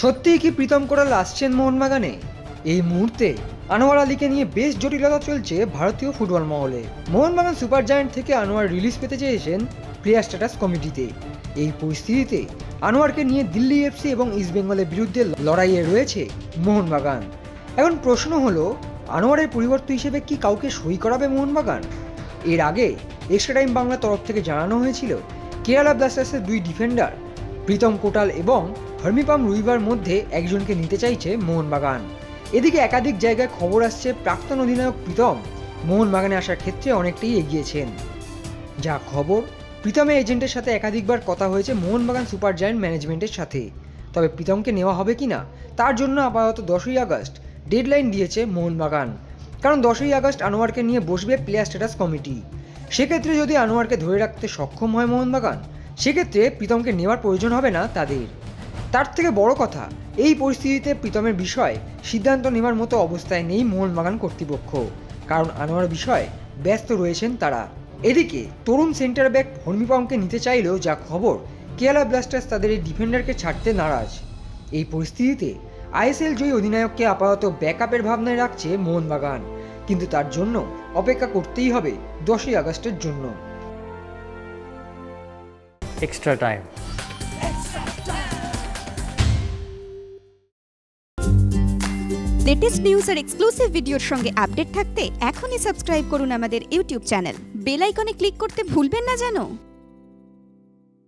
সত্যিই কি প্রীতম কোটাল আসছেন মোহনবাগানে? এই মুহূর্তে আনোয়ার আলীকে নিয়ে বেশ জটিলতা চলছে ভারতীয় ফুটবল মহলে। মোহনবাগান সুপার জায়ান্ট থেকে আনোয়ার রিলিজ পেতে চেয়েছেন প্লেয়ার স্ট্যাটাস কমিটিতে। এই পরিস্থিতিতে আনোয়ারকে নিয়ে দিল্লি এফসি এবং ইস্টবেঙ্গলের বিরুদ্ধে লড়াইয়ে রয়েছে মোহনবাগান। এখন প্রশ্ন হলো, আনোয়ারের পরিবর্তে হিসেবে কি কাউকে সই করাবে মোহনবাগান? এর আগে এক্সট্রা টাইম বাংলার তরফ থেকে জানানো হয়েছিল কেরালা ব্লাস্টার্সের দুই ডিফেন্ডার প্রীতম কোটাল এবং হরমিপাম রুইবার মধ্যে একজনকে নিতে চাইছে মোহনবাগান। এদিকে একাধিক জায়গায় খবর আসছে প্রাক্তন অধিনায়ক প্রীতম মোহনবাগানে আসার ক্ষেত্রে অনেকটাই এগিয়েছেন। যা খবর, প্রীতমের এজেন্টের সাথে একাধিকবার কথা হয়েছে মোহনবাগান সুপার জায়ান্ট ম্যানেজমেন্টের সাথে। তবে প্রীতমকে নেওয়া হবে কিনা তার জন্য আপাতত 10ই আগস্ট ডেডলাইন দিয়েছে মোহনবাগান। কারণ 10ই আগস্ট আনোয়ারকে নিয়ে বসবে প্লেয়ার স্ট্যাটাস কমিটি। সেক্ষেত্রে যদি আনোয়ারকে ধরে রাখতে সক্ষম হয় মোহনবাগান, সেক্ষেত্রে প্রীতমকে নেওয়ার প্রয়োজন হবে না তাদের। তার থেকে বড় কথা, এই পরিস্থিতিতে প্রীতমের বিষয়ে সিদ্ধান্ত নেওয়ার মতো অবস্থায় নেই মোহনবাগান কর্তৃপক্ষ, কারণ আনোয়ার বিষয়ে ব্যস্ত রয়েছেন তারা। এদিকে তরুণ সেন্টার ব্যাক হরমিপামকে নিতে চাইলেও যা খবর, কেরালা ব্লাস্টার্স তাদের এই ডিফেন্ডারকে ছাড়তে নারাজ। এই পরিস্থিতিতে আইএসএল জয়ী অধিনায়ককে আপাতত ব্যাকআপের ভাবনায় রাখছে মোহনবাগান, কিন্তু তার জন্য অপেক্ষা করতেই হবে 10ই আগস্টের জন্য। Extra time. লেটেস্ট নিউজ আর এক্সক্লুসিভ ভিডিওর সঙ্গে আপডেট থাকতে এখনই সাবস্ক্রাইব করুন আমাদের ইউটিউব চ্যানেল। বেল আইকনে ক্লিক করতে ভুলবেন না যেন।